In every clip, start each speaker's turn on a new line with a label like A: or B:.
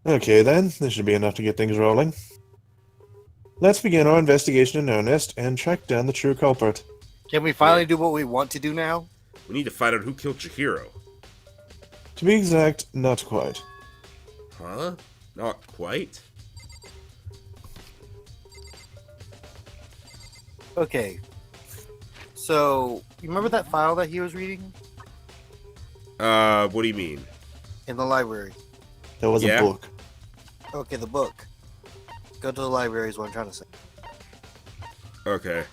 A: Okay then, this should be enough to get things rolling. Let's begin our investigation in earnest and track down the true culprit.
B: Can we finally do what we want to do now?
C: We need to find out who killed Chihiro.
A: To be exact, not quite.
C: Huh? Not quite?
B: Okay. So, you remember that file that he was reading
C: What do you mean?
B: in the library?
A: That was
C: Yeah.
A: a book.
B: Okay, the book. Go to the library is what I'm trying to say.
C: Okay.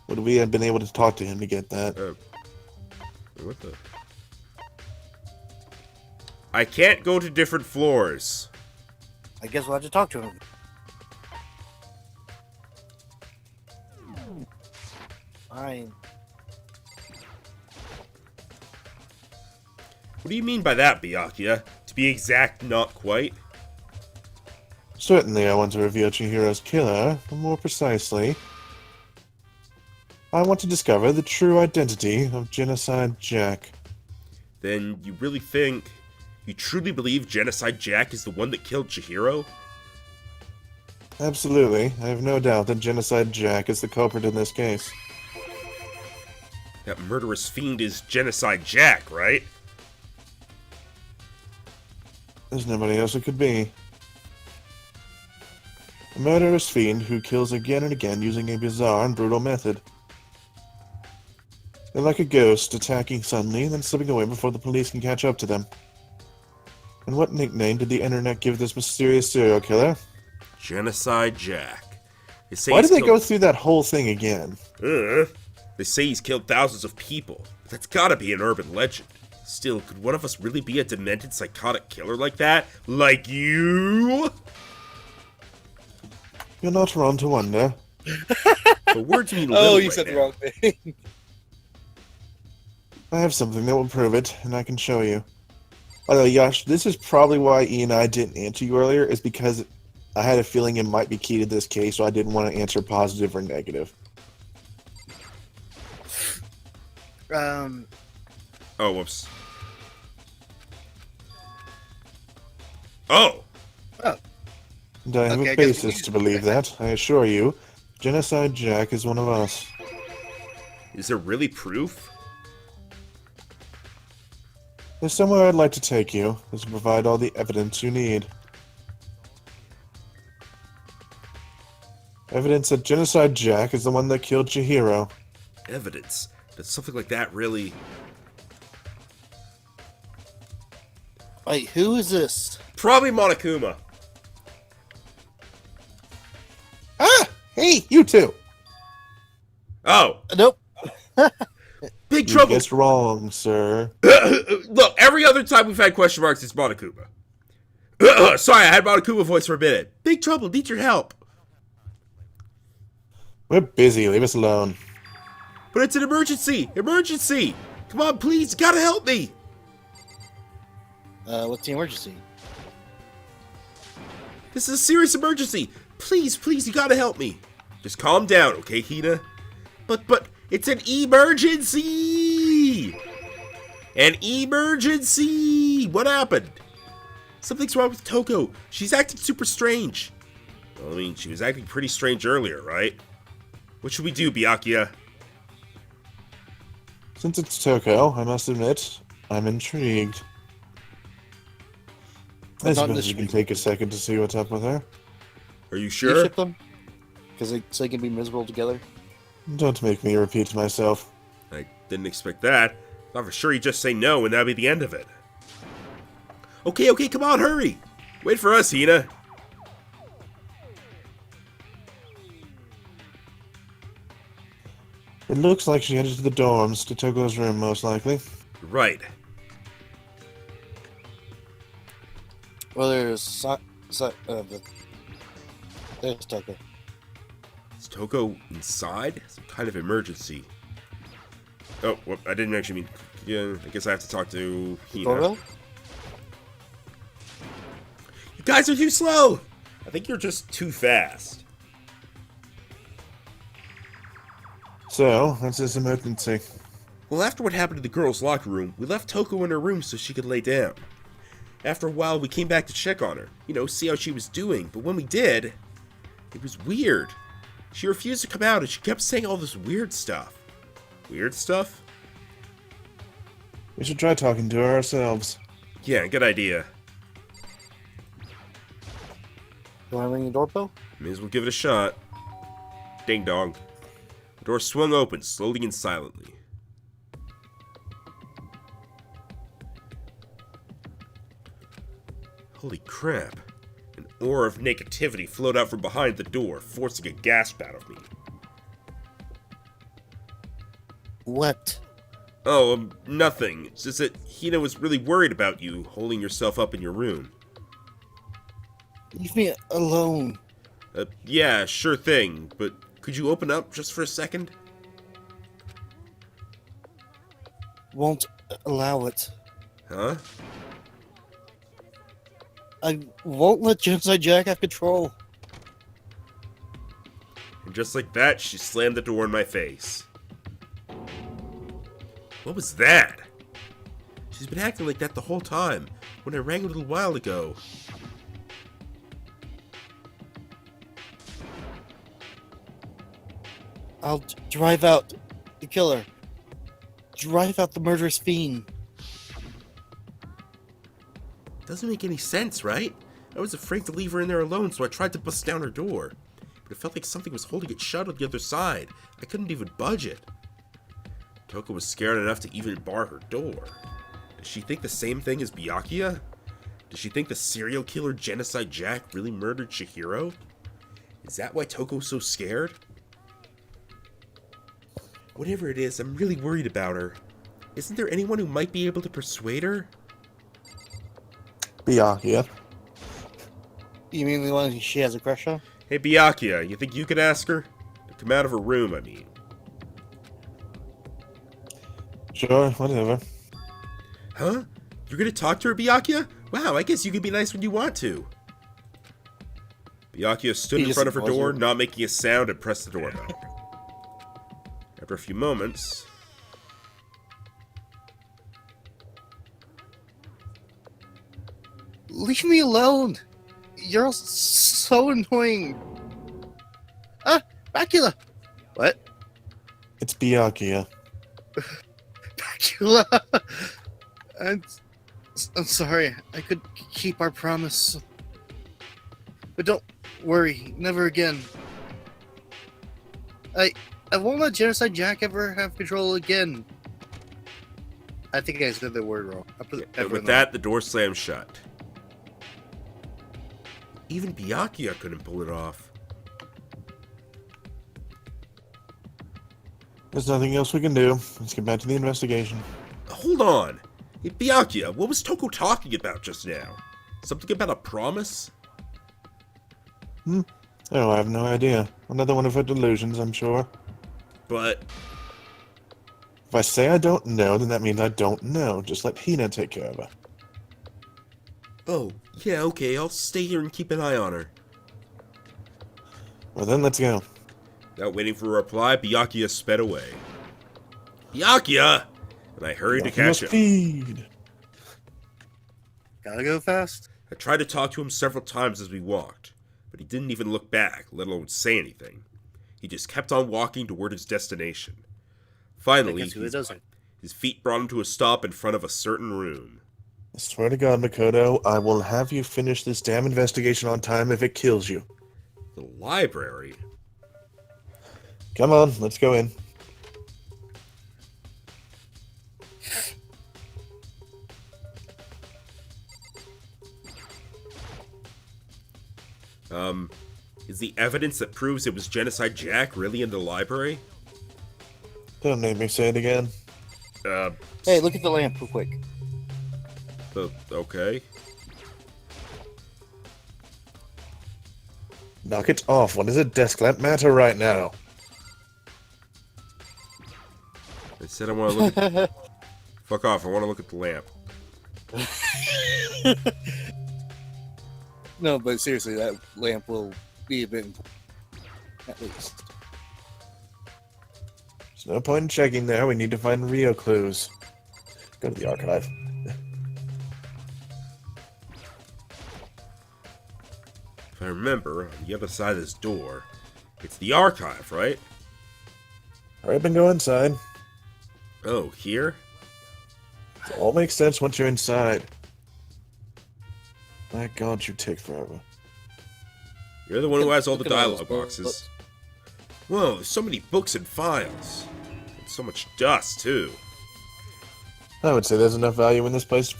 A: Would we have been able to talk to him to get that?
C: What the? I can't go to different floors.
B: I guess we'll have to talk to him. Fine.
C: What do you mean by that, Byakuya? To be exact, not quite?
A: Certainly I want to reveal Chihiro's killer, but more precisely, I want to discover the true identity of Genocide Jack.
C: Then you really think... You truly believe Genocide Jack is the one that killed Chihiro?
A: Absolutely, I have no doubt that Genocide Jack is the culprit in this case.
C: That murderous fiend is Genocide Jack, right?
A: There's nobody else it could be. A murderous fiend who kills again and again using a bizarre and brutal method. They're like a ghost, attacking suddenly and then slipping away before the police can catch up to them. And what nickname did the internet give this mysterious serial killer?
C: Genocide Jack. They say
A: Why
C: he's
A: did they go
C: killed-
A: through that whole thing again?
C: They say he's killed thousands of people. But that's gotta be an urban legend. Still, could one of us really be a demented, psychotic killer like that? Like you?
A: You're not wrong to wonder.
C: But words mean little
B: Oh, you
C: right
B: said the
C: now.
B: wrong thing.
A: I have something that will prove it, and I can show you. By the way, Yash, this is probably why E and I didn't answer you earlier, is because I had a feeling it might be key to this case, so I didn't want to answer positive or negative.
C: Oh, whoops. Oh!
A: And I have
B: Okay, I
A: a
B: guess we
A: basis
B: need
A: to
B: to
A: believe that, I assure you. Genocide Jack is one of us.
C: Is there really proof?
A: There's somewhere I'd like to take you, is to provide all the evidence you need. Evidence that Genocide Jack is the one that killed Chihiro.
C: Evidence that something like that really...
B: Wait, who is this?
C: Probably Monokuma.
A: Ah! Hey, you two!
C: Oh!
B: Nope.
C: Big
A: You
C: trouble!
A: guessed wrong, sir.
C: Look, every other time we've had question marks, it's Monokuma. Sorry, I had Monokuma voice for a minute. Big trouble, need your help.
A: We're busy, leave us alone.
C: But it's an emergency! Emergency! Come on, please, you gotta help me!
B: What's the emergency?
C: This is a serious emergency! Please, please, you gotta help me! Just calm down, okay, Hina? But, it's an emergency! An emergency! What happened? Something's wrong with Toko. She's acting super strange. Well, I mean, she was acting pretty strange earlier, right? What should we do, Byakuya?
A: Since it's Toko, I must admit, I'm intrigued. I
B: Not
A: suppose you can
B: intrigued.
A: take a second to see what's up with her.
C: Are you
B: You
C: sure?
B: ship them? Because so they can be miserable together?
A: Don't make me repeat myself.
C: I didn't expect that. Thought for sure you'd just say no and that'd be the end of it. Okay, come on, hurry! Wait for us, Hina.
A: It looks like she headed to the dorms, to Toko's room, most likely.
C: Right.
B: Well, there's there's Tucker.
C: Is Toko inside? Some kind of emergency. Oh, well, I didn't actually mean... Yeah, I guess I have to talk to Hina.
B: Goro?
C: You guys are too slow! I think you're just too fast.
A: So, what's this emergency?
C: Well, after what happened to the girls' locker room, we left Toko in her room so she could lay down. After a while, we came back to check on her. You know, see how she was doing. But when we did, it was weird. She refused to come out and she kept saying all this weird stuff. Weird stuff?
A: We should try talking to her ourselves.
C: Yeah, good idea.
B: You want to ring the doorbell?
C: May as well give it a shot. Ding dong. The door swung open, slowly and silently. Holy crap. An aura of negativity flowed out from behind the door, forcing a gasp out of me.
B: What?
C: Oh, nothing. It's just that Hina was really worried about you holding yourself up in your room.
B: Leave me alone.
C: Yeah, sure thing, but could you open up just for a second?
B: Won't allow it.
C: Huh?
B: I won't let Genocide Jack have control.
C: And just like that, she slammed the door in my face. What was that? She's been acting like that the whole time, when I rang a little while ago.
B: I'll drive out the killer. Drive out the murderous fiend.
C: Doesn't make any sense, right? I was afraid to leave her in there alone, so I tried to bust down her door. But it felt like something was holding it shut on the other side. I couldn't even budge it. Toko was scared enough to even bar her door. Does she think the same thing as Byakuya? Does she think the serial killer Genocide Jack really murdered Chihiro? Is that why Toko's so scared? Whatever it is, I'm really worried about her. Isn't there anyone who might be able to persuade her?
A: Byakuya.
B: You mean the one she has a crush on?
C: Hey Byakuya, you think you could ask her? To come out of her room, I mean.
A: Sure, whatever.
C: Huh? You're gonna talk to her, Byakuya? Wow, I guess you can be nice when you want to. Byakuya stood in front of her door, not making a sound, and pressed the doorbell. After a few moments...
B: Leave me alone! You're so annoying! Ah! Bacula! What?
A: It's Byakuya.
B: Bacula! I'm sorry. I could keep our promise. But don't worry. Never again. I won't let Genocide Jack ever have control again. I think I said the word wrong.
C: And with that, the door slammed shut. Even Byakuya couldn't pull it off.
A: There's nothing else we can do. Let's get back to the investigation.
C: Hold on! Hey, Byakuya, what was Toko talking about just now? Something about a promise?
A: Oh, I have no idea. Another one of her delusions, I'm sure.
C: But...
A: If I say I don't know, then that means I don't know. Just let Hina take care of her.
C: Oh, yeah, okay, I'll stay here and keep an eye on her.
A: Well then, let's go.
C: Without waiting for a reply, Byakuya sped away. Byakuya! And I hurried to catch him.
A: Speed.
B: Gotta go fast.
C: I tried to talk to him several times as we walked, but he didn't even look back, let alone say anything. He just kept on walking toward his destination. Finally, his feet brought him to a stop in front of a certain room.
A: I swear to God, Makoto, I will have you finish this damn investigation on time if it kills you.
C: The library?
A: Come on, let's go in.
C: Is the evidence that proves it was Genocide Jack really in the library?
A: Don't make me say it again.
B: Hey, look at the lamp real quick.
C: Okay.
A: Knock it off. What does a desk lamp matter right now?
C: I said I want to look at... Fuck off, I want to look at the lamp.
B: No, but seriously, that lamp will be a bit important. At least.
A: There's no point in checking there. We need to find real clues. Go to the archive.
C: If I remember, on the other side of this door, it's the archive, right?
A: Hurry up and go inside.
C: Oh, here?
A: It all makes sense once you're inside. My God, you take forever.
C: You're the one who has all the
B: Look at all those
C: dialogue
B: books.
C: boxes. Whoa, there's so many books and files. And so much dust, too.
A: I would say there's enough value in this place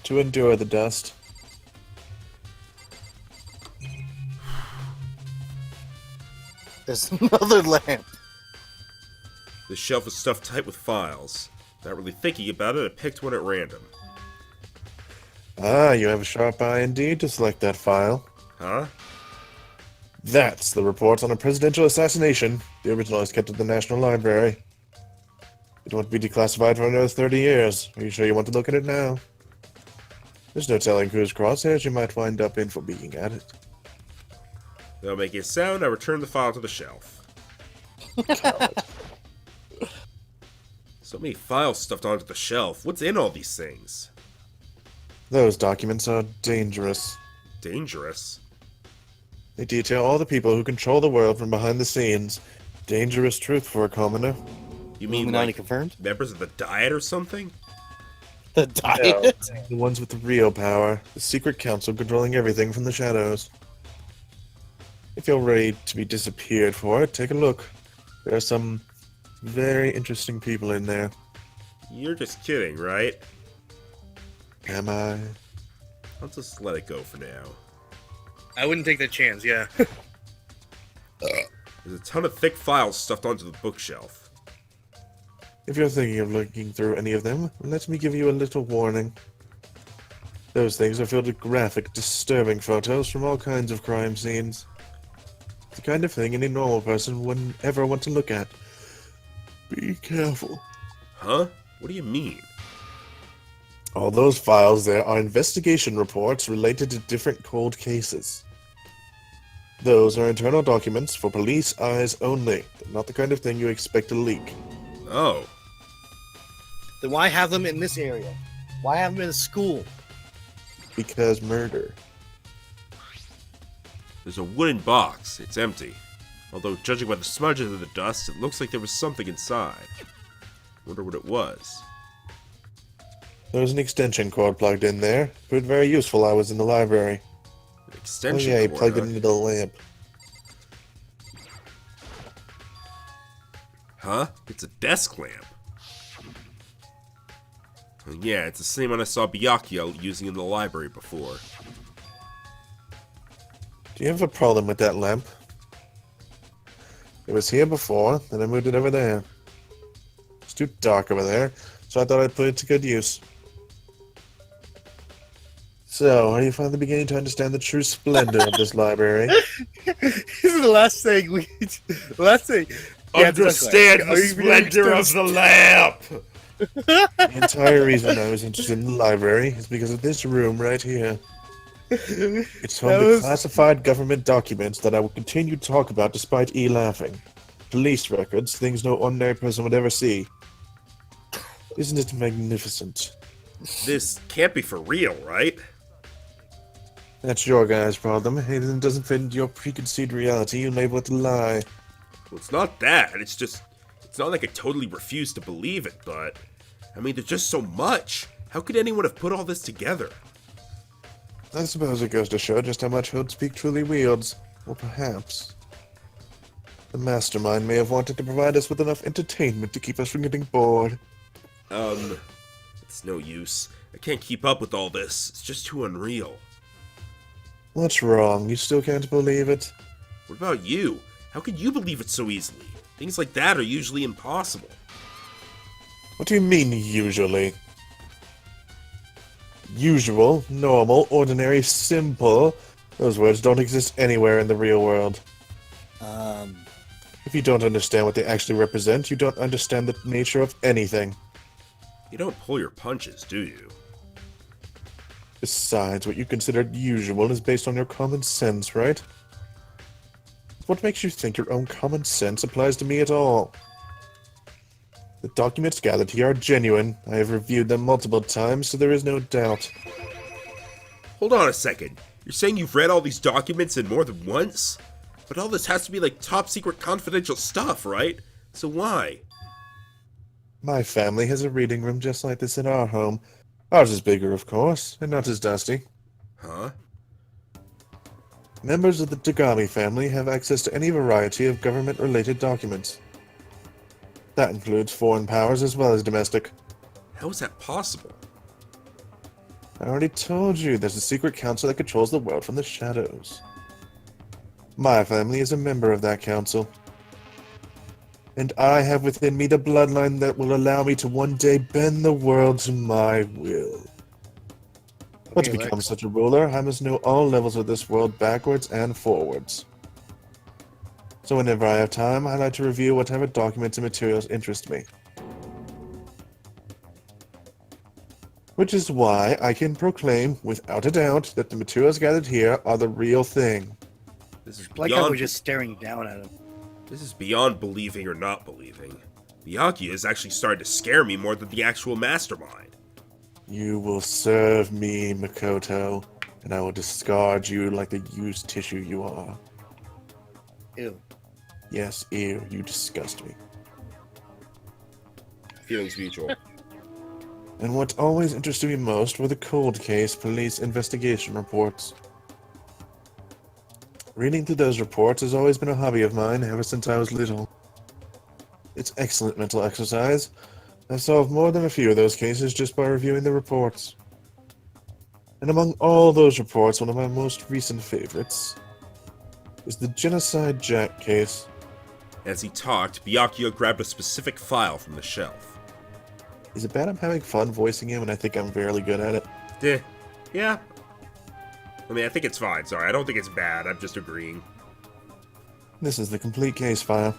A: to endure the dust.
B: There's another lamp.
C: This shelf is stuffed tight with files. Not really thinking about it, I picked one at random.
A: Ah, you have a sharp eye indeed to select that file.
C: Huh?
A: That's the report on a presidential assassination. The original is kept at the National Library. It won't be declassified for another 30 years. Are you sure you want to look at it now? There's no telling whose crosshairs you might wind up in for being at it.
C: Without making a sound, I return the file to the shelf. So many files stuffed onto the shelf. What's in all these things?
A: Those documents are dangerous.
C: Dangerous?
A: They detail all the people who control the world from behind the scenes. Dangerous truth for a commoner.
C: You mean
B: Illuminati
C: like
B: confirmed?
C: members of the Diet or something?
B: The diet?
A: The ones with the real power. The secret council controlling everything from the shadows. If you're ready to be disappeared for it, take a look. There are some very interesting people in there.
C: You're just kidding, right?
A: Am I?
C: I'll just let it go for now.
B: I wouldn't take that chance, yeah.
C: There's a ton of thick files stuffed onto the bookshelf.
A: If you're thinking of looking through any of them, let me give you a little warning. Those things are filled with graphic, disturbing photos from all kinds of crime scenes. The kind of thing any normal person wouldn't ever want to look at. Be careful.
C: Huh? What do you mean?
A: All those files there are investigation reports related to different cold cases. Those are internal documents for police eyes only. They're not the kind of thing you expect to leak.
C: Oh.
B: Then why have them in this area? Why have them in a school?
A: Because murder.
C: There's a wooden box. It's empty. Although, judging by the smudges of the dust, it looks like there was something inside. Wonder what it was.
A: There was an extension cord plugged in there. Proved very useful while I was in the library.
C: An extension
A: Oh yeah, he
C: cord,
A: plugged
C: huh?
A: it into the lamp.
C: Huh? It's a desk lamp. Oh, yeah, it's the same one I saw Byakuya using in the library before.
A: Do you have a problem with that lamp? It was here before, then I moved it over there. It's too dark over there, so I thought I'd put it to good use. So, are you finally beginning to understand the true splendor of this library?
B: This is the last thing we. Last thing. Yeah,
C: Understand
B: are
C: the
B: you beginning
C: splendor
B: to
C: of the lamp!
A: The entire reason I was interested in the library is because of this room right here. It's home to classified government documents that I will continue to talk about despite E laughing. Police records, things no ordinary person would ever see. Isn't it magnificent?
C: This can't be for real, right?
A: That's your guy's problem. It doesn't fit into your preconceived reality. You label it a lie.
C: Well, it's not that. It's just... It's not like I totally refuse to believe it, but... I mean, there's just so much. How could anyone have put all this together?
A: I suppose it goes to show just how much Hoodspeak truly wields. Or perhaps the mastermind may have wanted to provide us with enough entertainment to keep us from getting bored.
C: It's no use. I can't keep up with all this. It's just too unreal.
A: What's wrong? You still can't believe it?
C: What about you? How could you believe it so easily? Things like that are usually impossible.
A: What do you mean, usually? Usual, normal, ordinary, simple. Those words don't exist anywhere in the real world. If you don't understand what they actually represent, you don't understand the nature of anything.
C: You don't pull your punches, do you?
A: Besides, what you considered usual is based on your common sense, right? What makes you think your own common sense applies to me at all? The documents gathered here are genuine. I have reviewed them multiple times, so there is no doubt.
C: Hold on a second. You're saying you've read all these documents and more than once? But all this has to be like top secret confidential stuff, right? So why?
A: My family has a reading room just like this in our home. Ours is bigger, of course, and not as dusty.
C: Huh?
A: Members of the Tagami family have access to any variety of government-related documents. That includes foreign powers as well as domestic.
C: How is that possible?
A: I already told you, there's a secret council that controls the world from the shadows. My family is a member of that council. And I have within me the bloodline that will allow me to one day bend the world to my will. But to
B: Okay,
A: become
B: Lex.
A: such a ruler, I must know all levels of this world backwards and forwards. So whenever I have time, I like to review whatever documents and materials interest me. Which is why I can proclaim, without a doubt, that the materials gathered here are the real thing.
C: This is
B: Like how we're
C: beyond
B: just staring down at him.
C: This is beyond believing or not believing. Byakuya is actually starting to scare me more than the actual mastermind.
A: You will serve me, Makoto, and I will discard you like the used tissue you are.
B: Ew.
A: Yes, ew, you disgust me.
C: Feelings mutual.
A: And what always interested me most were the cold case police investigation reports. Reading through those reports has always been a hobby of mine ever since I was little. It's excellent mental exercise. I've solved more than a few of those cases just by reviewing the reports. And among all those reports, one of my most recent favorites is the Genocide Jack case.
C: As he talked, Byakuya grabbed a specific file from the shelf.
A: Is it bad I'm having fun voicing him and I think I'm fairly good at it?
C: Yeah. I mean, I think it's fine. Sorry, I don't think it's bad. I'm just agreeing.
A: This is the complete case file.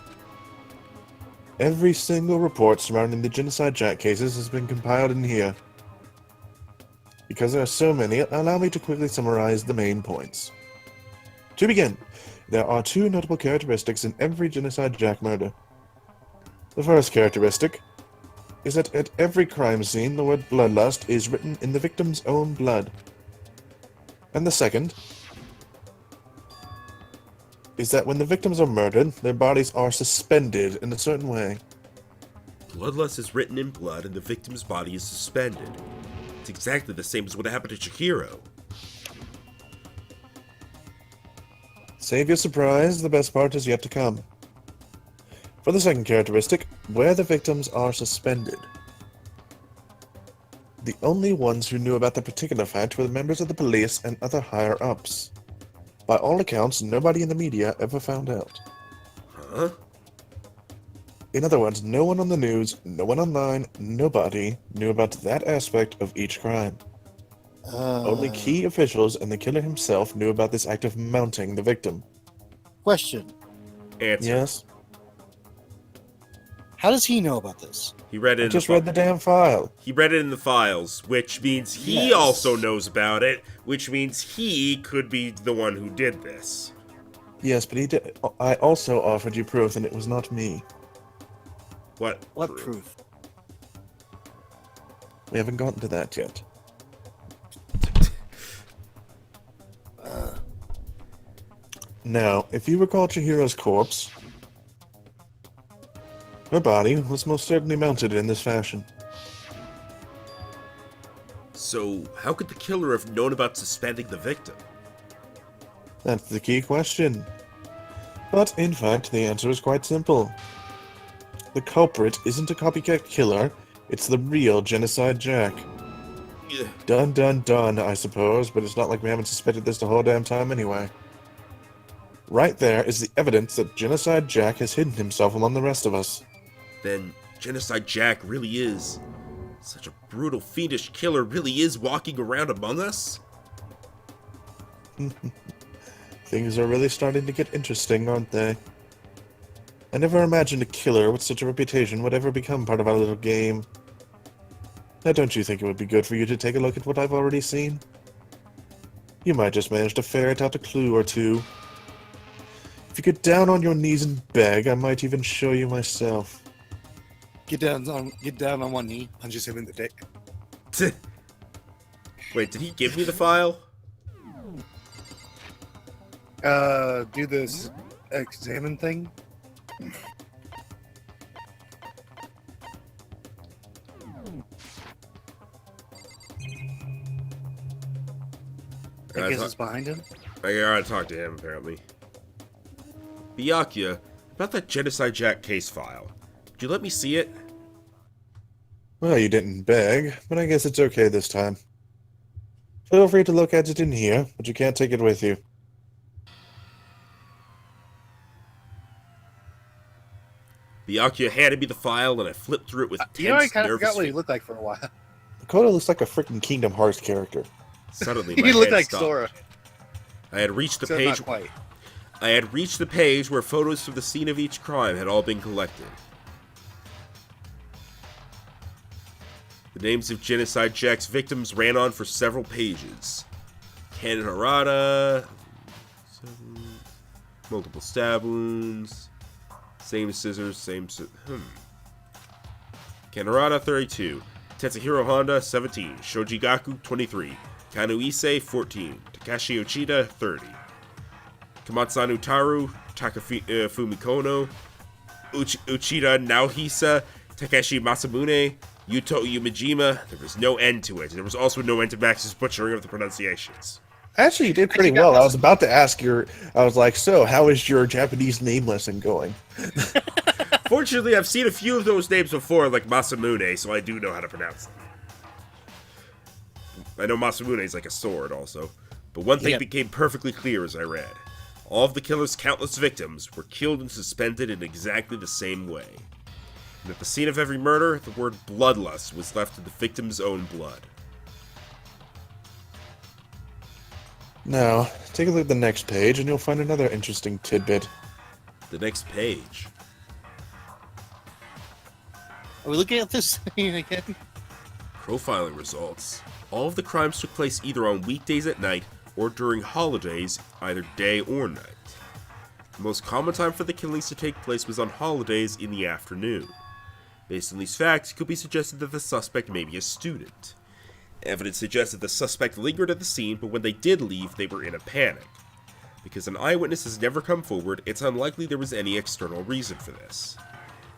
A: Every single report surrounding the Genocide Jack cases has been compiled in here. Because there are so many, allow me to quickly summarize the main points. To begin, there are two notable characteristics in every Genocide Jack murder. The first characteristic is that at every crime scene, the word bloodlust is written in the victim's own blood. And the second is that when the victims are murdered, their bodies are suspended in a certain way.
C: Bloodlust is written in blood and the victim's body is suspended. It's exactly the same as what happened to Chihiro.
A: Save your surprise, the best part is yet to come. For the second characteristic, where the victims are suspended. The only ones who knew about the particular fact were the members of the police and other higher-ups. By all accounts, nobody in the media ever found out.
C: Huh?
A: In other words, no one on the news, no one online, nobody knew about that aspect of each crime. Only key officials and the killer himself knew about this act of mounting the victim.
B: Question.
C: Answer.
A: Yes?
B: How does he know about this?
C: He read it
A: I
C: in
A: just
C: the
A: read the damn file.
C: He read it in the files, which means he
B: Yes.
C: also knows about it, which means he could be the one who did this.
A: Yes, but he did. I also offered you proof that it was not me.
C: What?
B: What proof?
A: We haven't gotten to that yet. Now, if you recall Chihiro's corpse, her body was most certainly mounted in this fashion.
C: So, how could the killer have known about suspending the victim?
A: That's the key question. But, in fact, the answer is quite simple. The culprit isn't a copycat killer, it's the real Genocide Jack.
C: Ugh.
A: Dun dun dun, I suppose, but it's not like we haven't suspected this the whole damn time anyway. Right there is the evidence that Genocide Jack has hidden himself among the rest of us.
C: Then, Genocide Jack really is. Such a brutal, fiendish killer really is walking around among us?
A: Things are really starting to get interesting, aren't they? I never imagined a killer with such a reputation would ever become part of our little game. Now don't you think it would be good for you to take a look at what I've already seen? You might just manage to ferret out a clue or two. If you get down on your knees and beg, I might even show you myself.
B: Get down on one knee, punches him in the dick.
C: Wait, did he give me the file?
B: Do this examine thing? I guess it's behind him.
C: I gotta talk to him, apparently. Byakuya, about that Genocide Jack case file. Could you let me see it?
A: Well, you didn't beg, but I guess it's okay this time. Feel free to look at it in here, but you can't take it with you.
C: Byakuya handed me the file, and I flipped through it with tense,
B: You know, I kind of
C: nervous
B: forgot what he
C: fingers.
B: looked like for a while.
A: Dakota looks like a freaking Kingdom Hearts character.
C: Suddenly, my
B: He looked
C: head
B: like
C: stopped.
B: Sora.
C: I had reached the
B: Except
C: page.
B: not quite.
C: I had reached the page where photos from the scene of each crime had all been collected. The names of Genocide Jack's victims ran on for several pages. Ken Harada, multiple stab wounds, same scissors, Ken Harada, 32, Tetsuhiro Honda, 17, Shoji Gaku, 23, Kanu Issei, 14, Takashi Uchida, 30, Kamatsanu Taru, Fumikono, Uchida Naohisa, Takeshi Masamune, Yuto Yumejima. There was no end to it. There was also no end to Max's butchering of the pronunciations.
A: Actually, you did pretty well. I was about to ask I was like, so, how is your Japanese name lesson going?
C: Fortunately, I've seen a few of those names before, like Masamune, so I do know how to pronounce them. I know Masamune is like a sword, also. But one thing became perfectly clear as I read. All of the killer's countless victims were killed and suspended in exactly the same way. And at the scene of every murder, the word bloodlust was left in the victim's own blood.
A: Now, take a look at the next page, and you'll find another interesting tidbit.
C: The next page.
B: Are we looking at this thing again?
C: Profiling results. All of the crimes took place either on weekdays at night or during holidays, either day or night. The most common time for the killings to take place was on holidays in the afternoon. Based on these facts, it could be suggested that the suspect may be a student. Evidence suggests that the suspect lingered at the scene, but when they did leave, they were in a panic. Because an eyewitness has never come forward, it's unlikely there was any external reason for this.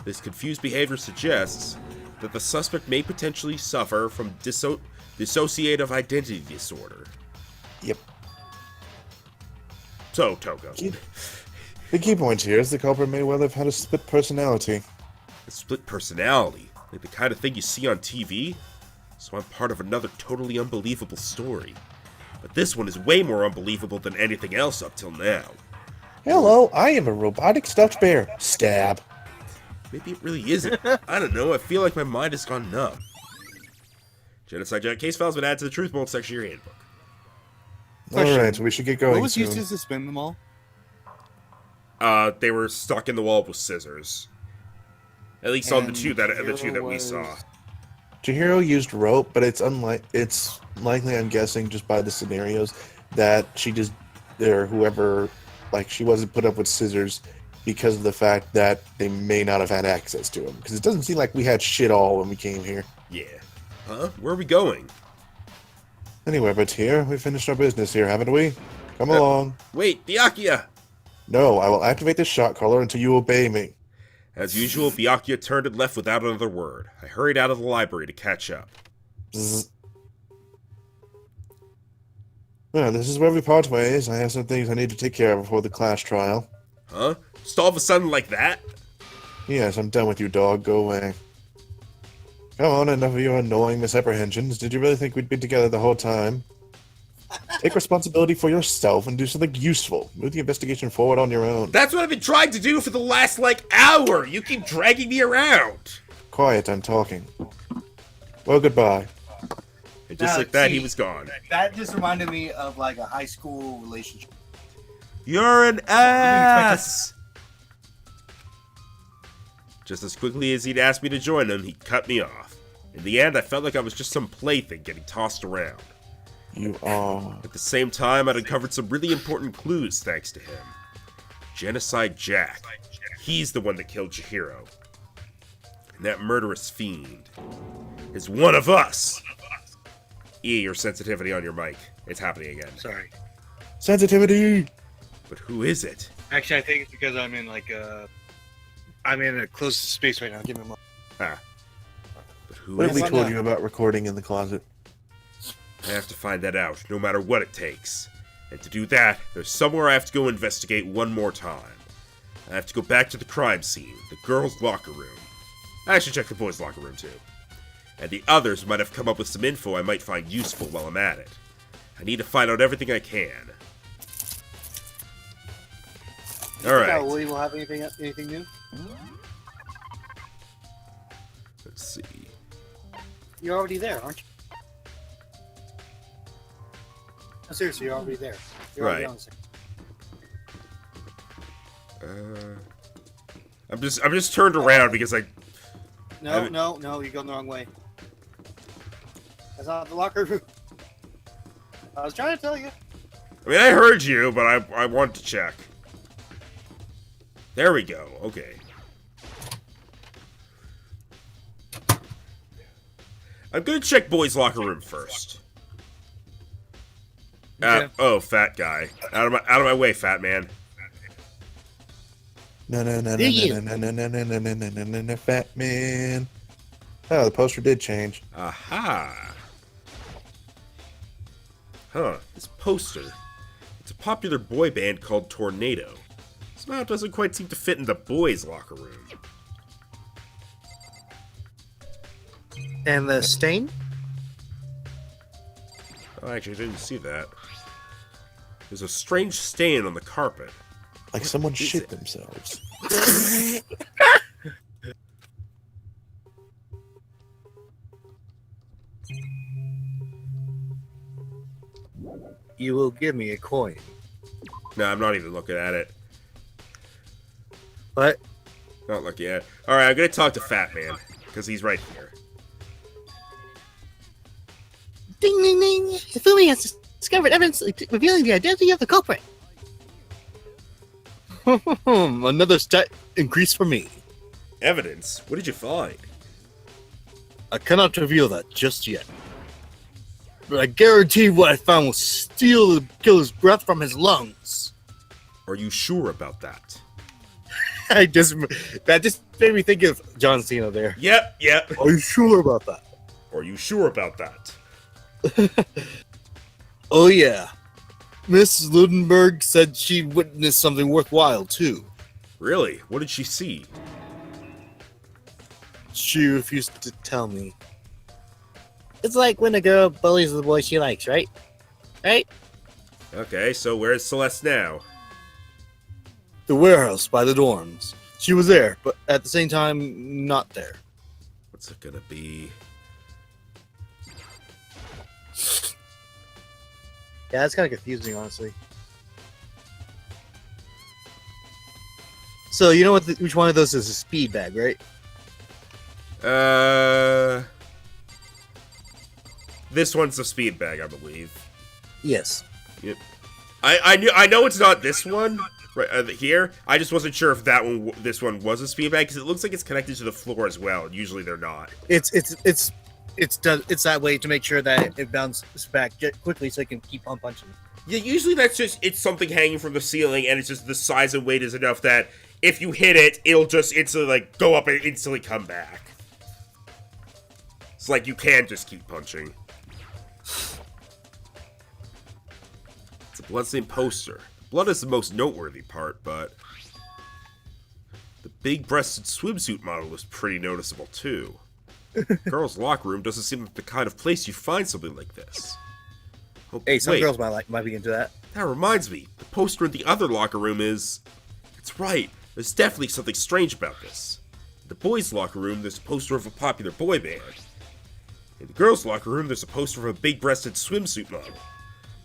C: This confused behavior suggests that the suspect may potentially suffer from dissociative identity disorder.
A: Yep.
C: So, Toko.
A: The key point here is the culprit may well have had a split personality.
C: A split personality? Like the kind of thing you see on TV? So I'm part of another totally unbelievable story. But this one is way more unbelievable than anything else up till now.
A: Hello, I am a robotic stuffed bear. Stab.
C: Maybe it really isn't. I don't know, I feel like my mind has gone numb. Genocide Jack case files been added to the Truth Bolt section of your handbook.
A: Alright, we should get going
B: What was
A: soon.
B: used to suspend them all?
C: They were stuck in the wall with scissors. At least on the two that we saw.
A: Chihiro used rope, but it's likely, I'm guessing, just by the scenarios, that she just, or whoever, like, she wasn't put up with scissors because of the fact that they may not have had access to them. Because it doesn't seem like we had shit all when we came here.
C: Yeah. Huh? Where are we going?
A: Anyway, but here, we finished our business here, haven't we? Come along.
C: Wait, Byakuya!
A: No, I will activate this shot caller until you obey me.
C: As usual, Byakuya turned and left without another word. I hurried out of the library to catch up.
A: Bzz. Well, this is where we part ways. I have some things I need to take care of before the class trial.
C: Huh? Just all of a sudden like that?
A: Yes, I'm done with you, dog. Go away. Come on, enough of your annoying misapprehensions. Did you really think we'd be together the whole time? Take responsibility for yourself and do something useful. Move the investigation forward on your own.
C: That's what I've been trying to do for the last, hour! You keep dragging me around!
A: Quiet, I'm talking. Well, goodbye.
C: And just like that, he was gone.
D: That just reminded me of like a high school relationship.
C: You're an ass! Just as quickly as he'd asked me to join him, he cut me off. In the end, I felt like I was just some plaything getting tossed around.
A: You are...
C: At the same time, I'd uncovered some really important clues thanks to him. Genocide Jack. He's the one that killed Chihiro. And that murderous fiend is one of us! E, your sensitivity on your mic. It's happening again.
B: Sorry.
A: Sensitivity!
C: But who is it?
B: Actually, I think it's because I'm in I'm in a closed space right now. Give me a moment.
C: Ah. But who
A: What
C: is
A: have we
C: it?
A: told you about recording in the closet?
C: I have to find that out, no matter what it takes. And to do that, there's somewhere I have to go investigate one more time. I have to go back to the crime scene, the girls' locker room. I should check the boys' locker room too. And the others might have come up with some info I might find useful while I'm at it. I need to find out everything I can. Alright.
B: Willie will have anything new?
C: Let's see.
B: You're already there, aren't you? No, seriously, you're already there. You're already
C: Right.
B: on the scene.
C: I'm just turned around because I.
B: No, you're going the wrong way. That's not the locker room. I was trying to tell you.
C: I mean, I heard you, but I want to check. There we go. Okay. I'm gonna check boys' locker room first.
B: Okay.
C: Oh, fat guy. Out of my way, fat man.
A: No,
B: you?
A: fat man. Oh, the poster did change.
C: Aha. Huh, this poster. It's a popular boy band called Tornado. Somehow it doesn't quite seem to fit in the boys' locker room.
B: And the stain?
C: Oh, actually, I didn't see that. There's a strange stain on the carpet.
A: Like someone
C: is
A: shit
C: it?
A: themselves.
B: You will give me a coin.
C: No, I'm not even looking at it.
B: What?
C: Not looking at it. Alright, I'm gonna talk to Fat Man, because he's right here.
E: Ding ding ding! The filming has discovered evidence revealing the identity of the culprit.
B: Another stat increase for me.
C: Evidence? What did you find?
B: I cannot reveal that just yet. But I guarantee what I found will steal the killer's breath from his lungs.
C: Are you sure about that?
B: That just made me think of John Cena there.
C: Yep.
B: Are you sure about that?
C: Are you sure about that?
B: Oh yeah. Miss Ludenberg said she witnessed something worthwhile too.
C: Really? What did she see?
B: She refused to tell me.
E: It's like when a girl bullies the boy she likes, right? Right?
C: Okay, so where's Celeste now?
B: The warehouse by the dorms. She was there, but at the same time, not there.
C: What's it gonna be?
B: Yeah, that's kind of confusing, honestly. So you know what? Which one of those is a speed bag, right?
C: This one's a speed bag, I believe.
B: Yes.
C: Yep. I know it's not this one right here. I just wasn't sure if this one was a speed bag because it looks like it's connected to the floor as well. Usually they're not.
B: It's that way to make sure that it bounces back quickly so it can keep on punching.
C: Yeah, usually it's something hanging from the ceiling, and it's just the size and weight is enough that if you hit it, it'll just instantly like go up and instantly come back. It's like you can just keep punching. It's a bloodstained poster. Blood is the most noteworthy part, but the big-breasted swimsuit model is pretty noticeable too. Girls' locker room doesn't seem like the kind of place you find something like this. Oh,
B: Hey, some
C: wait,
B: girls might be into that.
C: that reminds me. The poster in the other locker room is... It's right. There's definitely something strange about this. In the boys' locker room, there's a poster of a popular boy band. In the girls' locker room, there's a poster of a big-breasted swimsuit model.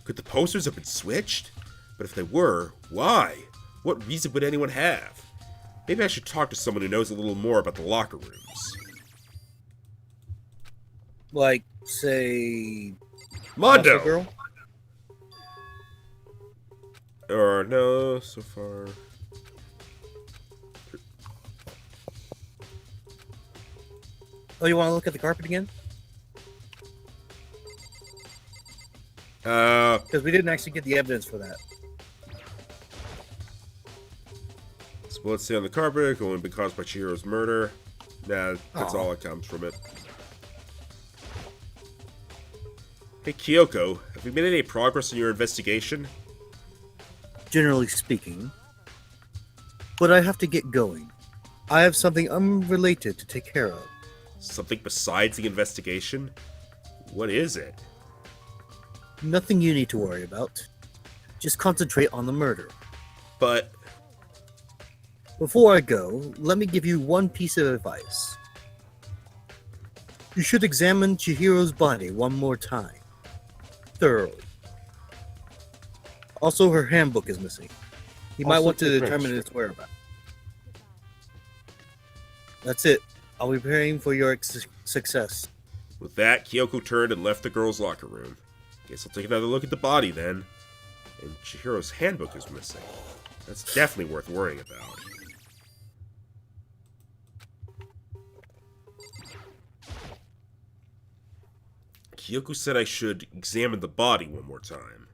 C: Could the posters have been switched? But if they were, why? What reason would anyone have? Maybe I should talk to someone who knows a little more about the locker rooms.
B: Like, say,
C: Mondo!
B: Monster Girl?
C: Or no, so far.
B: Oh, you want to look at the carpet again? Because we didn't actually get the evidence for that.
C: Blood stain on the carpet, going to be caused by Chihiro's murder. Nah, that's
B: Aw.
C: all that comes from it. Hey, Kyoko, have you made any progress in your investigation?
B: Generally speaking. But I have to get going. I have something unrelated to take care of.
C: Something besides the investigation? What is it?
B: Nothing you need to worry about. Just concentrate on the murder.
C: But,
B: Before I go, let me give you one piece of advice. You should examine Chihiro's body one more time. Thoroughly. Also, her handbook is missing. You might
A: Also
B: want to
A: take
B: determine
A: risks.
B: its whereabouts. That's it. I'll be praying for your success.
C: with that, Kyoko turned and left the girls' locker room. Guess I'll take another look at the body then. And Chihiro's handbook is missing. That's definitely worth worrying about. Kyoko said I should examine the body one more time.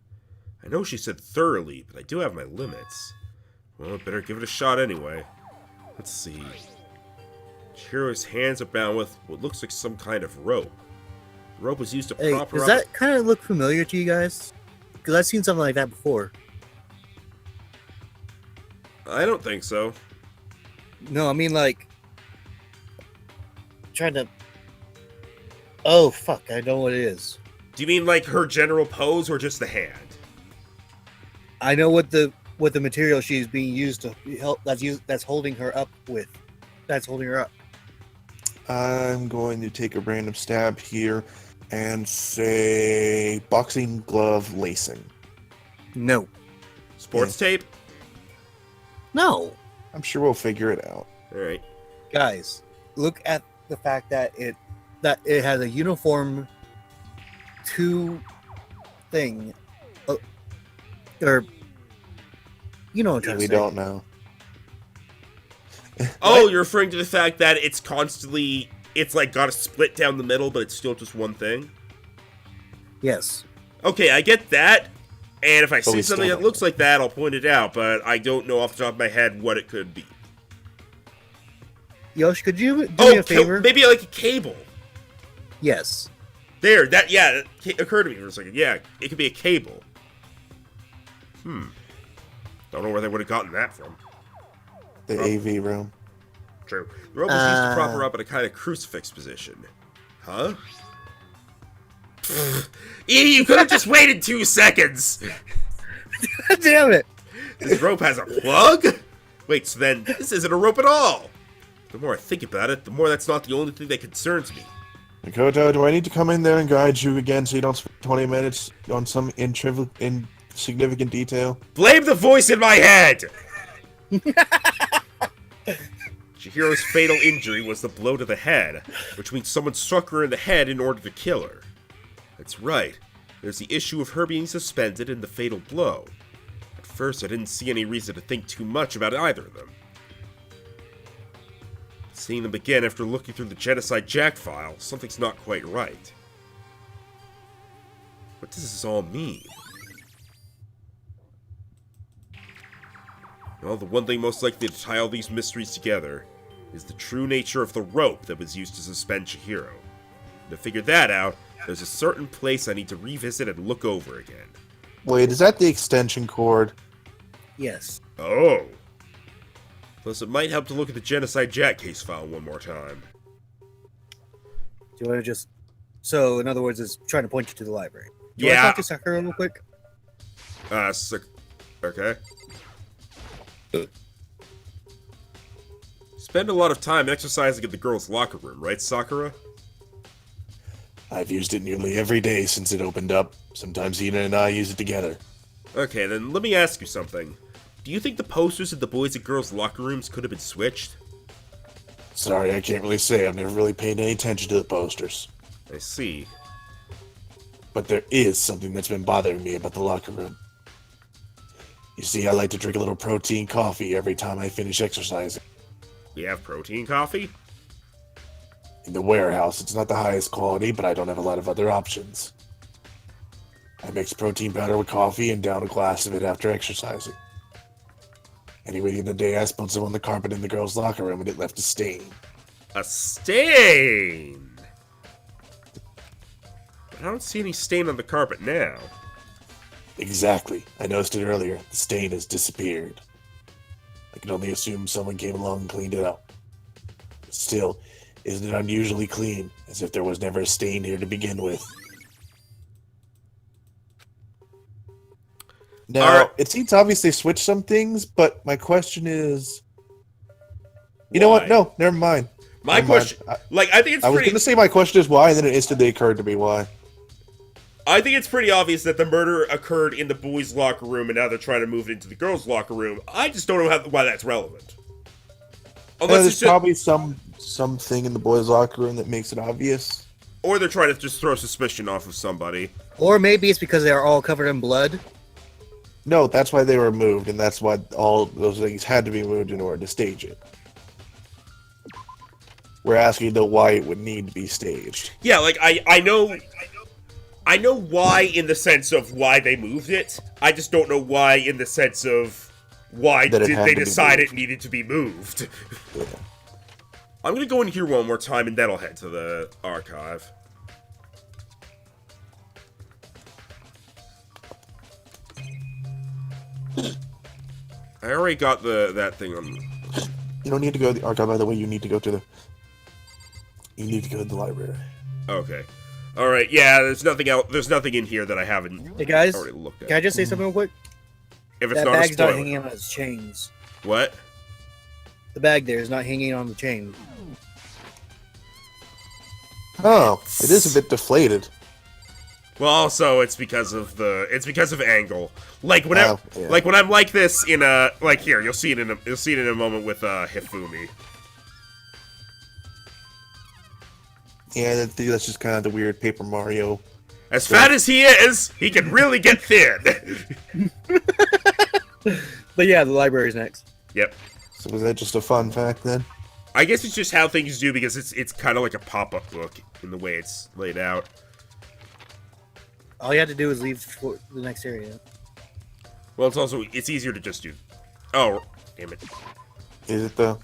C: I know she said thoroughly, but I do have my limits. Well, I better give it a shot anyway. Let's see. Chihiro's hands are bound with what looks like some kind of rope. The rope was used to
B: Hey,
C: prop her
B: does
C: up.
B: that kind of look familiar to you guys? Because I've seen something like that before.
C: I don't think so.
B: No, I mean like trying to. Oh fuck! I know what it is.
C: Do you mean like her general pose or just the hand?
B: I know what the material she's being used to help. That's holding her up with. That's holding her up.
A: I'm going to take a random stab here and say boxing glove lacing.
B: No.
C: Sports tape?
B: No,
A: I'm sure we'll figure it out.
C: Alright.
B: guys, look at the fact that it has a uniform two thing, or you know what I'm trying to
A: We
B: say.
A: don't know.
C: Oh, you're referring to the fact that it's constantly... It's like got a split down the middle, but it's still just one thing?
B: Yes.
C: Okay, I get that. And if I see
A: we
C: something
A: still
C: that looks like that, I'll point it out, but I don't know off the top of my head what it could be.
B: Yosh, could you do me a favor?
C: Maybe like a cable.
B: Yes.
C: There, that occurred to me for a second. Yeah, it could be a cable. Don't know where they would have gotten that from.
A: The AV room.
C: True. The rope was used to prop her up in a kind of crucifix position. Huh? You could have just waited 2 seconds!
B: Damn it!
C: This rope has a plug? Wait, so then this isn't a rope at all! The more I think about it, the more that's not the only thing that concerns me.
A: Makoto, do I need to come in there and guide you again so you don't spend 20 minutes on some insignificant detail?
C: Blame the voice in my head! Chihiro's fatal injury was the blow to the head, which means someone struck her in the head in order to kill her. That's right. There's the issue of her being suspended and the fatal blow. At first, I didn't see any reason to think too much about either of them. Seeing them again after looking through the Genocide Jack file, something's not quite right. What does this all mean? Well, the one thing most likely to tie all these mysteries together is the true nature of the rope that was used to suspend Chihiro. To figure that out, there's a certain place I need to revisit and look over again.
A: Wait, is that the extension cord?
B: Yes.
C: Oh! Plus, it might help to look at the Genocide Jack case file one more time.
B: Do you want to just? So, in other words, it's trying to point you to the library. Do you
C: Yeah.
B: want to talk to Sakura real quick?
C: Okay. Spend a lot of time exercising in the girls' locker room, right, Sakura?
A: I've used it nearly every day since it opened up. Sometimes Hina and I use it together.
C: Okay, then let me ask you something. Do you think the posters in the boys' and girls' locker rooms could have been switched?
A: Sorry, I can't really say. I've never really paid any attention to the posters.
C: I see.
A: But there is something that's been bothering me about the locker room. You see, I like to drink a little protein coffee every time I finish exercising.
C: We have protein coffee?
A: In the warehouse, it's not the highest quality, but I don't have a lot of other options. I mix protein powder with coffee and down a glass of it after exercising. Anyway, the other day I spilled some on the carpet in the girls' locker room and it left a stain.
C: A stain! But I don't see any stain on the carpet now.
A: Exactly. I noticed it earlier. The stain has disappeared. I can only assume someone came along and cleaned it up. Still, isn't it unusually clean, as if there was never a stain here to begin with? Now,
C: Alright.
A: it seems obvious they switched some things, but my question is... You know what?
C: Why?
A: No, never mind.
C: My
A: Never
C: question,
A: mind.
C: like, I think it's
A: I was
C: pretty.
A: going to say my question is why, and then it instantly occurred to me why.
C: I think it's pretty obvious that the murder occurred in the boys' locker room, and now they're trying to move it into the girls' locker room. I just don't know why that's relevant. Unless
A: There's
C: it's just,
A: probably something in the boys' locker room that makes it obvious.
C: or they're trying to just throw suspicion off of somebody.
B: Or maybe it's because they are all covered in blood.
A: No, that's why they were moved, and that's why all those things had to be moved in order to stage it. We're asking though why it would need to be staged.
C: Yeah, like I know why in the sense of why they moved it. I just don't know why in the sense of why
A: That it
C: did
A: had
C: they
A: to be
C: decide
A: moved.
C: it needed to be moved.
A: Yeah.
C: I'm gonna go in here one more time and then I'll head to the archive. I already got that thing on.
A: You don't need to go to the archive, by the way. You need to go to the. You need to go to the library.
C: Okay. All right. Yeah. There's nothing else. There's nothing in here that I haven't
B: Hey guys,
C: already looked at.
B: can I just say something real quick?
C: If it's
B: That
C: not a
B: bag's not
C: spoiler.
B: hanging on its chains.
C: What?
B: The bag there is not hanging on the chain.
A: Oh, it is a bit deflated.
C: Well, also it's because of angle. Like when
A: Oh, yeah.
C: like when I'm like this in a like here, you'll see it in a moment with Hifumi.
A: Yeah, that's just kind of the weird Paper Mario.
C: As fat as he is, he can really get thin.
B: But yeah, the library's next.
C: Yep.
A: So was that just a fun fact then?
C: I guess it's just how things do because it's kind of like a pop-up book in the way it's laid out.
B: All you have to do is leave for the next area.
C: Well, it's easier to just do. Oh, damn it!
A: Is it though?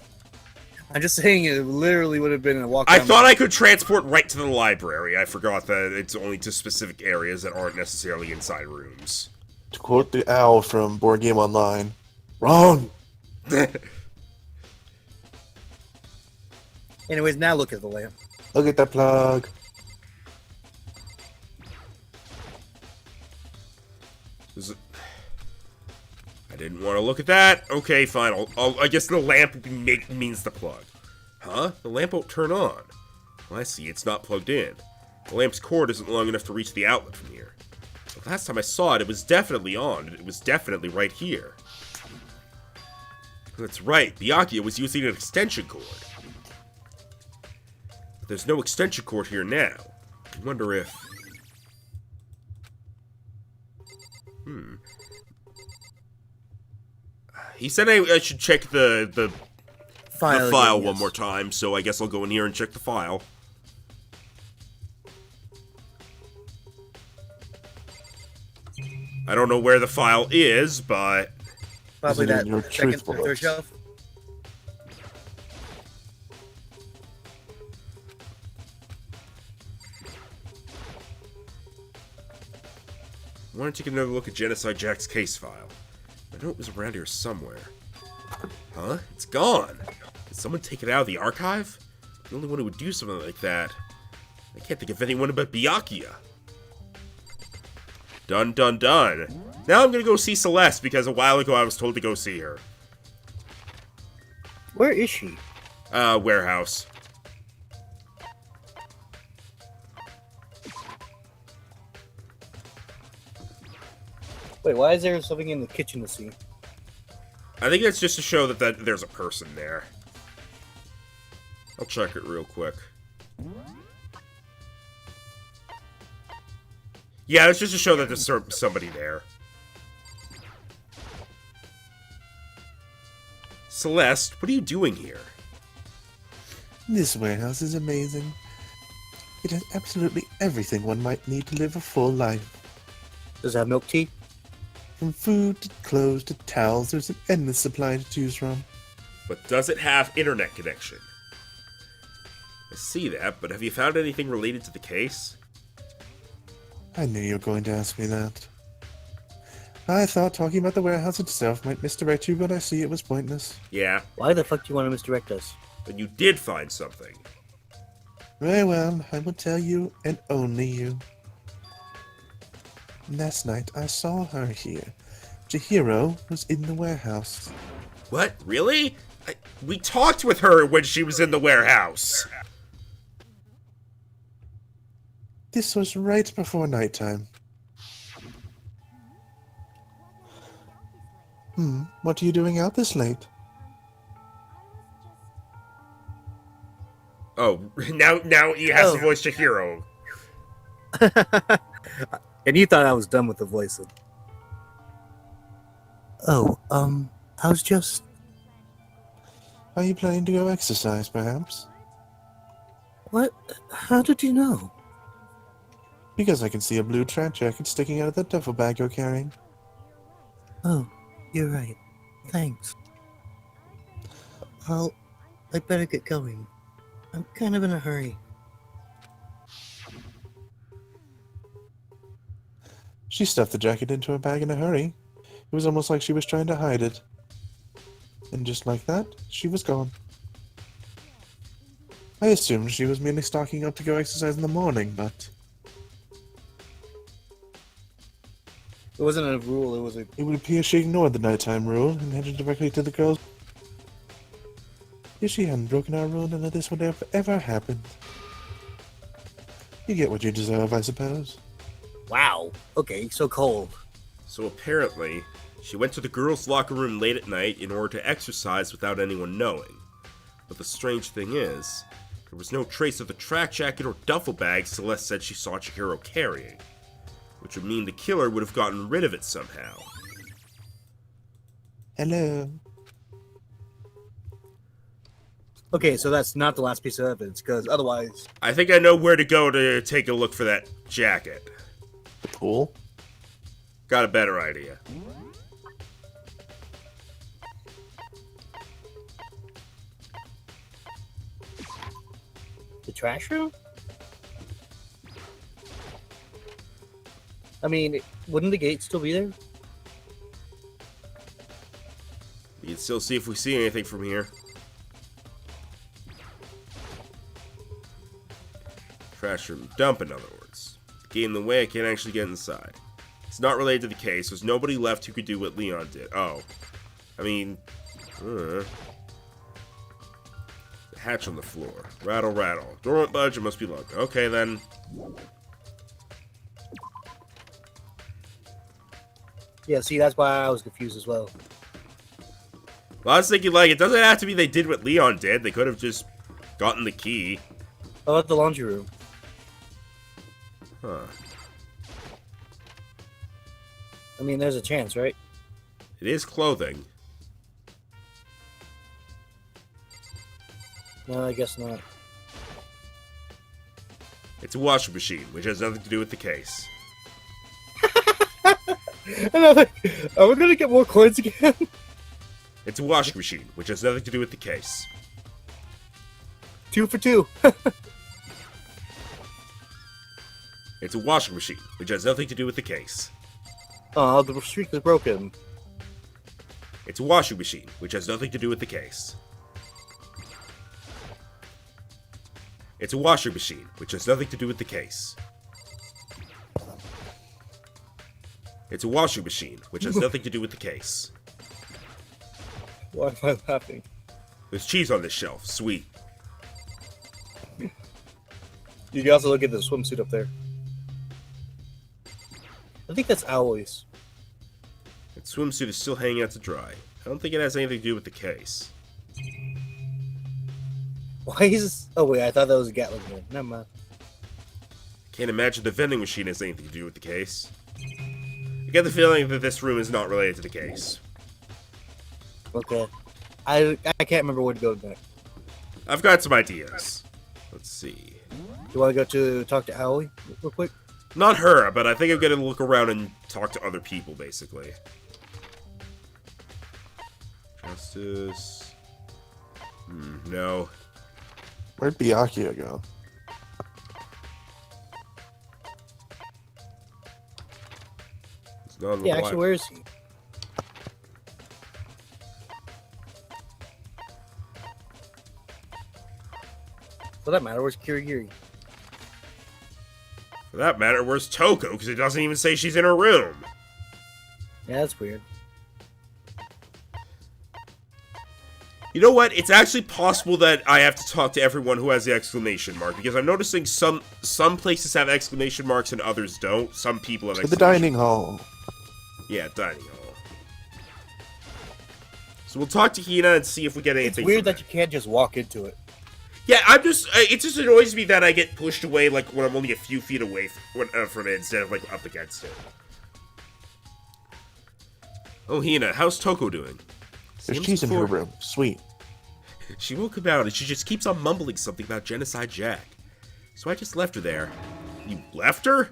B: I'm just saying it literally would have been a walk.
C: I
B: down
C: thought I could transport right to the library. I forgot that it's only to specific areas that aren't necessarily inside rooms.
A: To quote the owl from Board Game Online, wrong.
B: Anyways, now look at the lamp.
A: Look at that plug.
C: I didn't want to look at that. Okay, fine. I guess the lamp means the plug. Huh? The lamp won't turn on. Well, I see. It's not plugged in. The lamp's cord isn't long enough to reach the outlet from here. The last time I saw it, it was definitely on. It was definitely right here. That's right. Byakuya was using an extension cord. But there's no extension cord here now. I wonder if... He said I should check the
B: File,
C: file
B: again,
C: one
B: yes.
C: more time, so I guess I'll go in here and check the file. I don't know where the file is, but...
B: Probably
A: Is it in
B: that
A: your
B: second
A: truth
B: or third
A: box?
B: shelf.
C: Why don't you take another look at Genocide Jack's case file? I know it was around here somewhere. Huh? It's gone! Did someone take it out of the archive? The only one who would do something like that. I can't think of anyone but Byakuya. Done, done, done. Now I'm gonna go see Celeste, because a while ago I was told to go see her.
B: Where is she?
C: Warehouse.
B: Wait, why is there something in the kitchen to see?
C: I think that's just to show that there's a person there. I'll check it real quick. Yeah, it's just to show that there's somebody there. Celeste, what are you doing here?
A: This warehouse is amazing. It has absolutely everything one might need to live a full life.
B: Does it have milk tea?
A: From food to clothes to towels, there's an endless supply to choose from.
C: But does it have internet connection? I see that, but have you found anything related to the case?
A: I knew you were going to ask me that. I thought talking about the warehouse itself might misdirect you, but I see it was pointless.
C: Yeah,
B: Why the fuck do you want to misdirect us?
C: but you did find something.
A: Very well, I will tell you, and only you. Last night I saw her here. Chihiro was in the warehouse.
C: What? Really? We talked with her when she was in the warehouse.
A: This was right before nighttime. What are you doing out this late?
C: Oh, now he has to voice Chihiro.
B: And you thought I was done with the voices. Oh, I was just...
A: Are you planning to go exercise, perhaps?
B: What? How did you know?
A: Because I can see a blue track jacket sticking out of the duffel bag you're carrying.
B: Oh, you're right. Thanks. I better get going. I'm kind of in a hurry.
A: She stuffed the jacket into her bag in a hurry. It was almost like she was trying to hide it. And just like that, she was gone. I assumed she was merely stocking up to go exercise in the morning, but
B: It wasn't a rule, it was a...
A: it would appear she ignored the nighttime rule and headed directly to the girls. If she hadn't broken our rule, none of this would have ever happened. You get what you deserve, I suppose.
B: Wow. Okay, so cold.
C: So apparently, she went to the girls' locker room late at night in order to exercise without anyone knowing. But the strange thing is, there was no trace of the track jacket or duffel bag Celeste said she saw Chihiro carrying, which would mean the killer would have gotten rid of it somehow.
A: Hello.
B: Okay, so that's not the last piece of evidence, because otherwise...
C: I think I know where to go to take a look for that jacket.
A: The pool?
C: Got a better idea.
B: The trash room? I mean, wouldn't the gate still be there?
C: We can still see if we see anything from here. Trash room dump, in other words. The gate in the way, I can't actually get inside. It's not related to the case. There's nobody left who could do what Leon did. Oh. I mean... the hatch on the floor. Rattle, rattle. Door won't budge, it must be locked. Okay, then.
B: Yeah, see, that's why I was confused as well.
C: Well, I was thinking, like, it doesn't have to be they did what Leon did. They could have just gotten the key.
B: How about the laundry room?
C: Huh.
B: I mean, there's a chance, right?
C: It is clothing.
B: No, I guess not.
C: It's a washing machine, which has nothing to do with the case.
B: Another... Are we gonna get more coins again?
C: It's a washing machine, which has nothing to do with the case.
B: 2 for 2.
C: It's a washing machine, which has nothing to do with the case.
B: Oh, the streak is broken.
C: It's a washing machine, which has nothing to do with the case. It's a washing machine, which has nothing to do with the case. It's a washing machine, which has nothing to do with the case.
B: Why am I laughing?
C: There's cheese on this shelf. Sweet.
B: You can also look at the swimsuit up there. I think that's Owl's.
C: That swimsuit is still hanging out to dry. I don't think it has anything to do with the case.
B: Why is this... Oh, wait, I thought that was a Gatling gun. Never mind.
C: Can't imagine the vending machine has anything to do with the case. I get the feeling that this room is not related to the case.
B: Okay. I can't remember where to go next.
C: I've got some ideas. Let's see.
B: You want to go to talk to Owly real quick?
C: Not her, but I think I'm gonna look around and talk to other people, basically. Justice... no.
A: Where'd Byakuya go?
C: It's not on the
B: Yeah,
C: black.
B: actually, where is he? For that matter, where's Kirigiri?
C: For that matter, where's Toko? Because it doesn't even say she's in her room.
B: Yeah, that's weird.
C: You know what? It's actually possible that I have to talk to everyone who has the exclamation mark, because I'm noticing some places have exclamation marks and others don't. Some people have
A: To the
C: exclamation
A: dining hall.
C: Yeah, dining hall. So we'll talk to Hina and see if we get anything.
B: It's weird
C: from
B: that you can't just walk into it.
C: Yeah, I'm just. It just annoys me that I get pushed away like when I'm only a few feet away from it instead of like up against it. Oh, Hina, how's Toko doing?
A: There's
C: Seems
A: cheese in her
C: before-
A: room. Sweet.
C: She will come out and she just keeps on mumbling something about Genocide Jack. So I just left her there. You left her?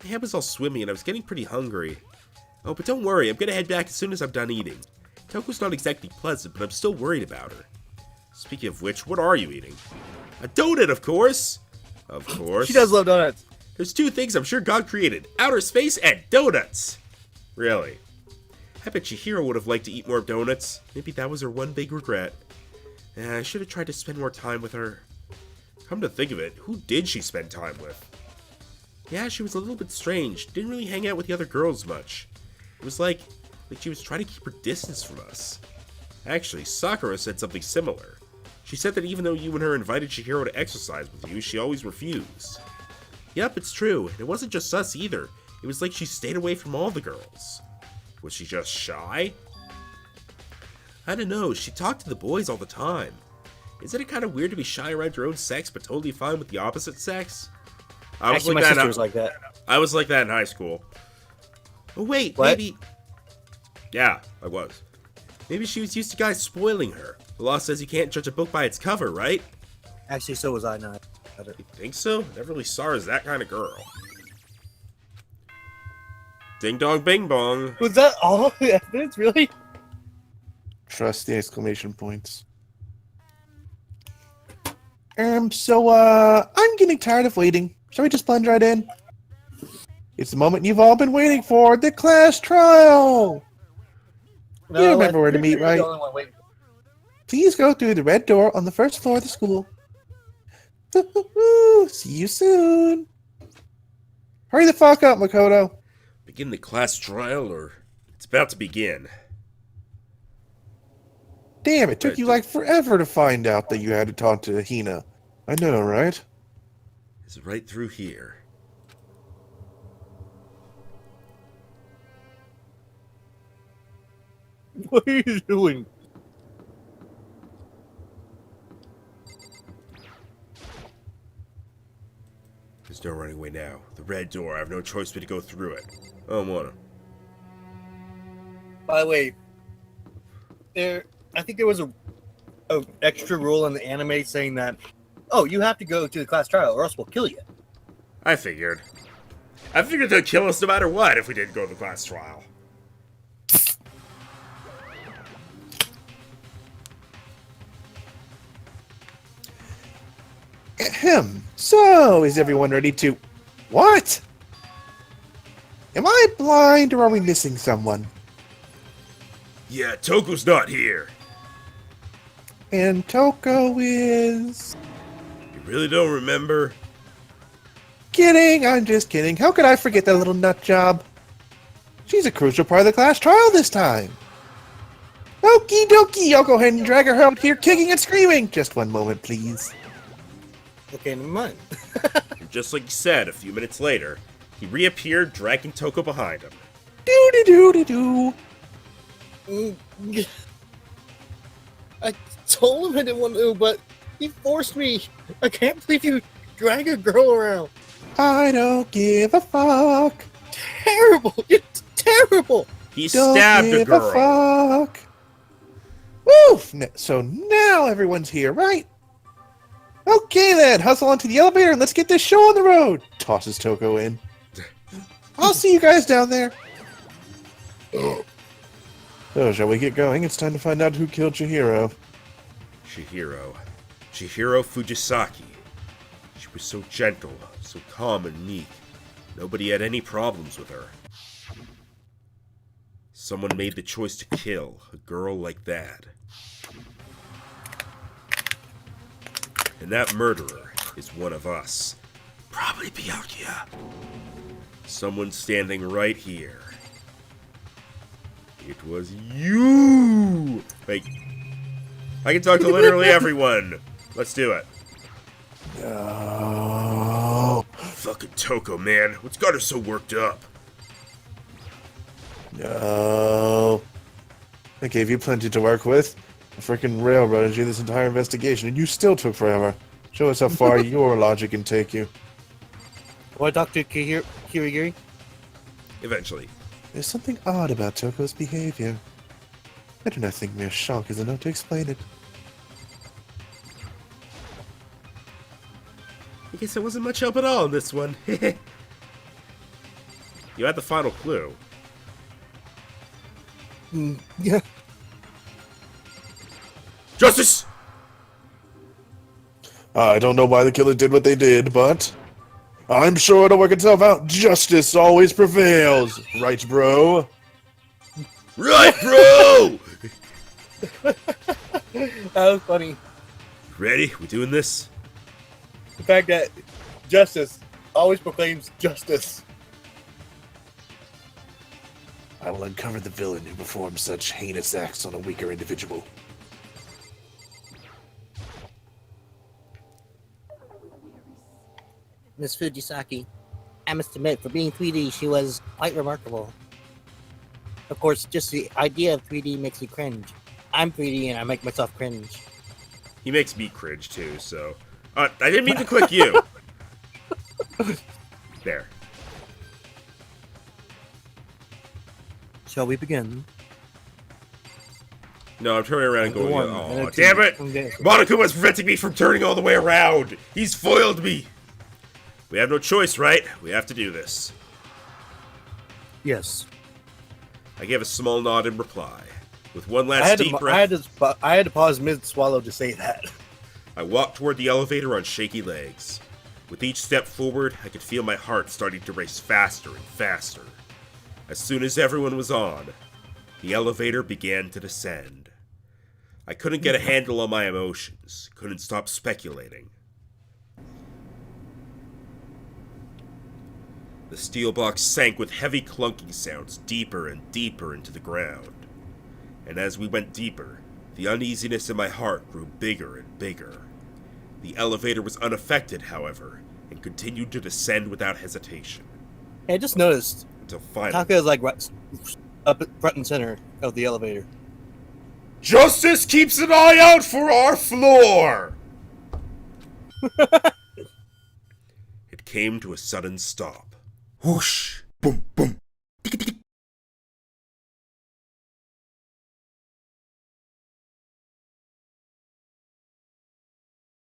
C: My head was all swimmy and I was getting pretty hungry. Oh, but don't worry, I'm gonna head back as soon as I'm done eating. Toko's not exactly pleasant, but I'm still worried about her. Speaking of which, what are you eating? A donut, of course! Of course.
B: She does love donuts.
C: There's two things I'm sure God created. Outer space and donuts! Really? I bet Chihiro would have liked to eat more donuts. Maybe that was her one big regret. I should have tried to spend more time with her. Come to think of it, who did she spend time with? Yeah, she was a little bit strange. Didn't really hang out with the other girls much. It was like she was trying to keep her distance from us. Actually, Sakura said something similar. She said that even though you and her invited Chihiro to exercise with you, she always refused. Yep, it's true. And it wasn't just us either. It was like she stayed away from all the girls. Was she just shy? I don't know, she talked to the boys all the time. Isn't it kind of weird to be shy around your own sex but totally fine with the opposite sex?
B: Actually, my sister was like that.
C: I was like that in high school. Oh wait,
B: What?
C: maybe... Yeah, I was. Maybe she was used to guys spoiling her. The law says you can't judge a book by its cover, right?
B: Actually, so was I. Not.
C: You think so? Never really saw her as that kind of girl. Ding dong bing bong.
B: Was that all the evidence, really?
A: Trust the exclamation points. I'm getting tired of waiting. Shall we just plunge right in? It's the moment you've all been waiting for, the class trial! You remember where to meet, right? Please go through the red door on the first floor of the school. See you soon! Hurry the fuck up, Makoto!
C: Begin the class trial, or it's about to begin.
A: Damn, it took you like forever to find out that you had to talk to Hina. I know, right?
C: It's right through here.
B: What are you doing?
C: There's no running away now. The red door, I have no choice but to go through it. I don't wanna.
B: By the way, I think there was a extra rule in the anime saying that, oh, you have to go to the class trial or else we'll kill you.
C: I figured they'd kill us no matter what if we didn't go to the class trial.
A: Ahem. So, is everyone ready to... What? Am I blind or are we missing someone?
C: Yeah, Toko's not here.
A: And Toko is...
C: You really don't remember?
A: Kidding, I'm just kidding. How could I forget that little nut job? She's a crucial part of the class trial this time. Okie dokie, I'll go ahead and drag her out here kicking and screaming. Just one moment, please.
B: Okay, never mind.
C: And just like you said, a few minutes later, he reappeared, dragging Toko behind him.
A: Do-do-do-do-do.
B: I told him I didn't want to, but he forced me. I can't believe you drag a girl around.
A: I don't give a fuck.
B: Terrible. It's terrible.
C: He
A: Don't
C: stabbed a
A: give
C: girl.
A: fuck. Woo! So now everyone's here, right? Okay then, hustle onto the elevator and let's get this show on the road. Tosses Toko in. I'll see you guys down there. So, shall we get going? It's time to find out who killed Chihiro.
C: Chihiro Fujisaki. She was so gentle, so calm and meek. Nobody had any problems with her. Someone made the choice to kill a girl like that. And that murderer is one of us. Probably Byakuya. Someone standing right here. It was you! Wait. I can talk to literally everyone. Let's do it.
A: No.
C: Fucking Toko, man. What's got her so worked up?
A: No. I gave you plenty to work with. I frickin' railroaded you this entire investigation, and you still took forever. Show us how far your logic can take you.
B: Want to talk to Kirigiri?
C: Eventually.
A: There's something odd about Toko's behavior. I do not think mere shock is enough to explain it.
C: I guess there wasn't much help at all in this one. You had the final clue.
B: Yeah.
C: Justice!
A: I don't know why the killer did what they did, but I'm sure it'll work itself out. Justice always prevails. Right, bro?
C: Right, bro!
B: That was funny.
C: Ready? We doing this?
B: The fact that justice always proclaims justice.
A: I will uncover the villain who performs such heinous acts on a weaker individual.
E: Miss Fujisaki, I must admit, for being 3D, she was quite remarkable. Of course, just the idea of 3D makes me cringe. I'm 3D and I make myself cringe.
C: He makes me cringe too, so... I didn't mean to click you! There.
B: Shall we begin?
C: No, I'm turning around and going,
B: One,
C: oh,
B: and a
C: damn
B: two.
C: it!
B: Okay.
C: Monokuma's preventing me from turning all the way around! He's foiled me! We have no choice, right? We have to do this.
B: Yes.
C: I gave a small nod in reply. With one last deep breath,
B: I had to pause mid-swallow to say that.
C: I walked toward the elevator on shaky legs. With each step forward, I could feel my heart starting to race faster and faster. As soon as everyone was on, the elevator began to descend. I couldn't get a handle on my emotions, couldn't stop speculating. The steel box sank with heavy clunking sounds deeper and deeper into the ground. And as we went deeper, the uneasiness in my heart grew bigger and bigger. The elevator was unaffected, however, and continued to descend without hesitation.
B: Hey, I just noticed
C: Until finally...
B: Taka is like up at front and center of the elevator.
C: Justice keeps an eye out for our floor! It came to a sudden stop. Whoosh! Boom, boom.